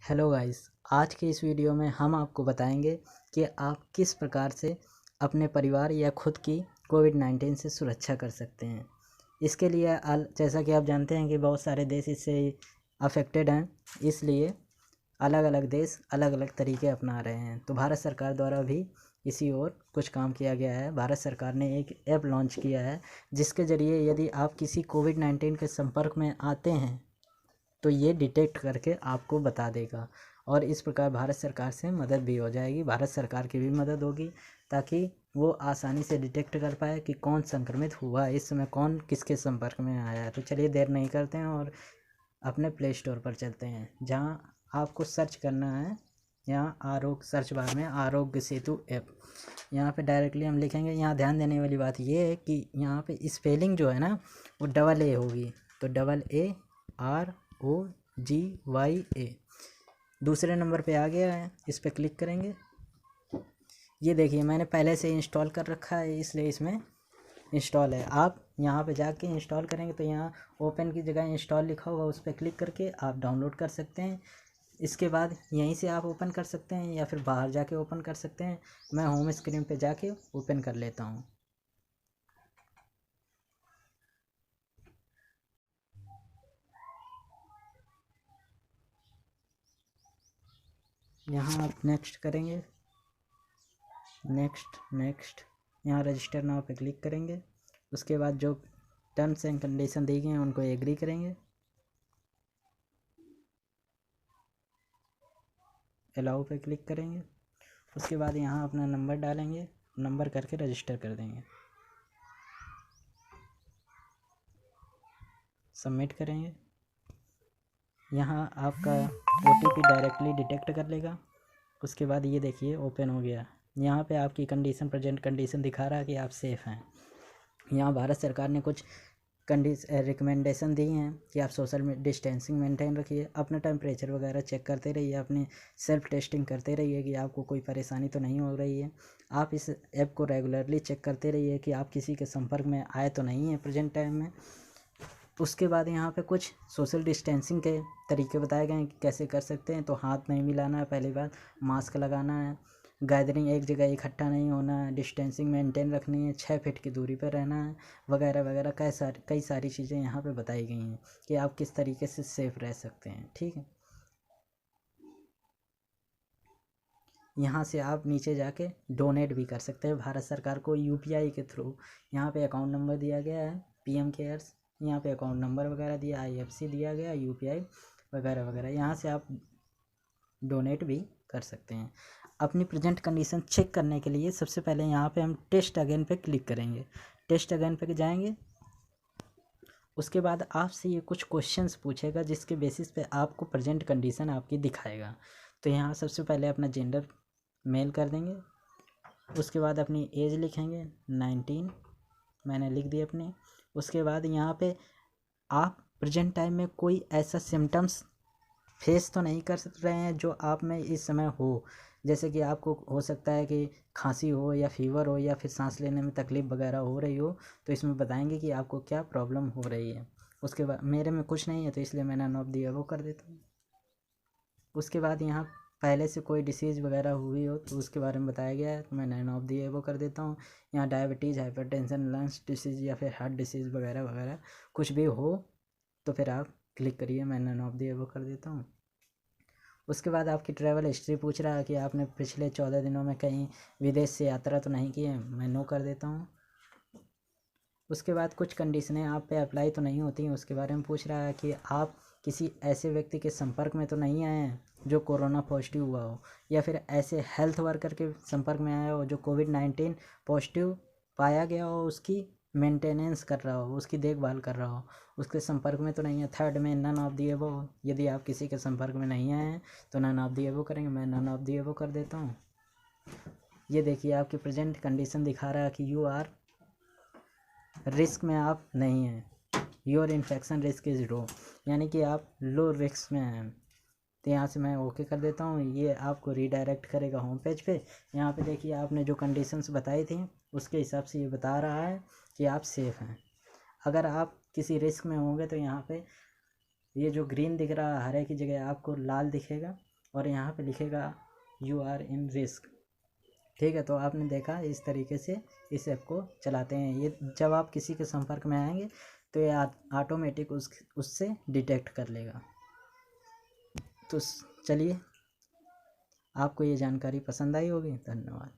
Hello guys. आज के इस वीडियो में हम आपको बताएंगे कि आप किस प्रकार से अपने परिवार या खुद की कोविड-19 से सुरक्षा कर सकते हैं। इसके लिए जैसा कि आप जानते हैं कि बहुत सारे देश इससे अफेक्टेड हैं, इसलिए अलग अलग देश अलग अलग तरीके अपना रहे हैं। तो भारत सरकार द्वारा भी इसी ओर कुछ काम किया गया है। भारत सरकार ने एक ऐप लॉन्च किया है जिसके ज़रिए यदि आप किसी कोविड-19 के संपर्क में आते हैं तो ये डिटेक्ट करके आपको बता देगा और इस प्रकार भारत सरकार से मदद भी हो जाएगी, भारत सरकार की भी मदद होगी ताकि वो आसानी से डिटेक्ट कर पाए कि कौन संक्रमित हुआ है, इस समय कौन किसके संपर्क में आया है। तो चलिए देर नहीं करते हैं और अपने प्ले स्टोर पर चलते हैं, जहाँ आपको सर्च करना है। यहाँ आरोग्य सर्च बार में आरोग्य सेतु ऐप, यहाँ पे डायरेक्टली हम लिखेंगे। यहाँ ध्यान देने वाली बात ये है कि यहाँ पे स्पेलिंग जो है ना वो AA होगी, तो AROGYA। दूसरे नंबर पे आ गया है, इस पर क्लिक करेंगे। ये देखिए मैंने पहले से इंस्टॉल कर रखा है, इसलिए इसमें इंस्टॉल है। आप यहाँ पे जाके इंस्टॉल करेंगे तो यहाँ ओपन की जगह इंस्टॉल लिखा होगा, उस पर क्लिक करके आप डाउनलोड कर सकते हैं। इसके बाद यहीं से आप ओपन कर सकते हैं या फिर बाहर जाके ओपन कर सकते हैं। मैं होम स्क्रीन पे जाके ओपन कर लेता हूँ। यहाँ आप नेक्स्ट करेंगे, नेक्स्ट यहाँ रजिस्टर नाउ पे क्लिक करेंगे। उसके बाद जो टर्म्स एंड कंडीशन दी गई हैं उनको एग्री करेंगे, अलाउ पे क्लिक करेंगे। उसके बाद यहाँ अपना नंबर डालेंगे, नंबर करके रजिस्टर कर देंगे, सबमिट करेंगे। यहाँ आपका OTP डायरेक्टली डिटेक्ट कर लेगा। उसके बाद ये देखिए ओपन हो गया। यहाँ पे आपकी कंडीशन, प्रेजेंट कंडीशन दिखा रहा है कि आप सेफ़ हैं। यहाँ भारत सरकार ने कुछ रिकमेंडेशन दी हैं कि आप सोशल डिस्टेंसिंग मेंटेन रखिए, अपना टेम्परेचर वगैरह चेक करते रहिए, अपने सेल्फ टेस्टिंग करते रहिए कि आपको कोई परेशानी तो नहीं हो रही है। आप इस ऐप को रेगुलरली चेक करते रहिए कि आप किसी के संपर्क में आए तो नहीं है प्रेजेंट टाइम में। उसके बाद यहाँ पे कुछ सोशल डिस्टेंसिंग के तरीके बताए गए हैं कि कैसे कर सकते हैं। तो हाथ नहीं मिलाना है, पहली बात मास्क लगाना है, गैदरिंग एक जगह इकट्ठा नहीं होना है, डिस्टेंसिंग मेंटेन रखनी है, 6 फीट की दूरी पर रहना है, वगैरह वगैरह कई सारी चीज़ें यहाँ पे बताई गई हैं कि आप किस तरीके से सेफ रह सकते हैं। ठीक है, यहाँ से आप नीचे जाके डोनेट भी कर सकते हैं भारत सरकार को UPI के थ्रू। यहाँ पे अकाउंट नंबर दिया गया है PM केयर्स, यहाँ पे अकाउंट नंबर वगैरह दिया, IFC दिया गया, UPI वगैरह वगैरह। यहाँ से आप डोनेट भी कर सकते हैं। अपनी प्रेजेंट कंडीशन चेक करने के लिए सबसे पहले यहाँ पे हम टेस्ट अगेन पे क्लिक करेंगे, टेस्ट अगेन पे जाएंगे। उसके बाद आपसे ये कुछ क्वेश्चंस पूछेगा जिसके बेसिस पे आपको प्रेजेंट कंडीशन आपकी दिखाएगा। तो यहाँ सबसे पहले अपना जेंडर मेल कर देंगे। उसके बाद अपनी एज लिखेंगे 19, मैंने लिख दी अपनी। उसके बाद यहाँ पे आप प्रेजेंट टाइम में कोई ऐसा सिम्टम्स फेस तो नहीं कर रहे हैं जो आप में इस समय हो, जैसे कि आपको हो सकता है कि खांसी हो या फीवर हो या फिर सांस लेने में तकलीफ़ वगैरह हो रही हो, तो इसमें बताएंगे कि आपको क्या प्रॉब्लम हो रही है। उसके बाद मेरे में कुछ नहीं है तो इसलिए मैं नन ऑफ दी अबव कर देता हूँ। उसके बाद यहाँ पहले से कोई डिसीज़ वगैरह हुई हो तो उसके बारे में बताया गया है, तो मैं नन ऑफ दी अबव कर देता हूँ। यहाँ डायबिटीज़, हाइपरटेंशन, लंग्स डिसीज़ या फिर हार्ट डिसीज़ वगैरह वगैरह कुछ भी हो तो फिर आप क्लिक करिए, मैं नन ऑफ दी अबव कर देता हूँ। उसके बाद आपकी ट्रैवल हिस्ट्री पूछ रहा है कि आपने पिछले 14 दिनों में कहीं विदेश से यात्रा तो नहीं की है, मैं नो कर देता हूँ। उसके बाद कुछ कंडीशनें आप पे अप्लाई तो नहीं होती हैं, उसके बारे में पूछ रहा है कि आप किसी ऐसे व्यक्ति के संपर्क में तो नहीं आए हैं जो कोरोना पॉजिटिव हुआ हो, या फिर ऐसे हेल्थ वर्कर के संपर्क में आया हो जो कोविड-19 पॉजिटिव पाया गया हो, उसकी मेंटेनेंस कर रहा हो, उसकी देखभाल कर रहा हो, उसके संपर्क में तो नहीं है। थर्ड में नन ऑफ दी अबव, यदि आप किसी के संपर्क में नहीं आए हैं तो नन ऑफ दी अबव करेंगे, मैं नन ऑफ दी अबव कर देता हूँ। ये देखिए आपकी प्रेजेंट कंडीशन दिखा रहा है कि यू आर रिस्क में आप नहीं हैं, your infection risk is low, यानी कि आप लो रिस्क में हैं। तो यहाँ से मैं ओके कर देता हूँ। ये आपको रीडायरेक्ट करेगा होम पेज पे। यहाँ पे देखिए आपने जो कंडीशंस बताई थी उसके हिसाब से ये बता रहा है कि आप सेफ़ हैं। अगर आप किसी रिस्क में होंगे तो यहाँ पे ये जो ग्रीन दिख रहा है हरे की जगह आपको लाल दिखेगा, और यहाँ पे लिखेगा यू आर इन रिस्क। ठीक है, तो आपने देखा इस तरीके से इस ऐप को चलाते हैं। ये जब आप किसी के संपर्क में आएंगे तो ये ऑटोमेटिक उससे डिटेक्ट कर लेगा। तो चलिए, आपको ये जानकारी पसंद आई होगी। धन्यवाद।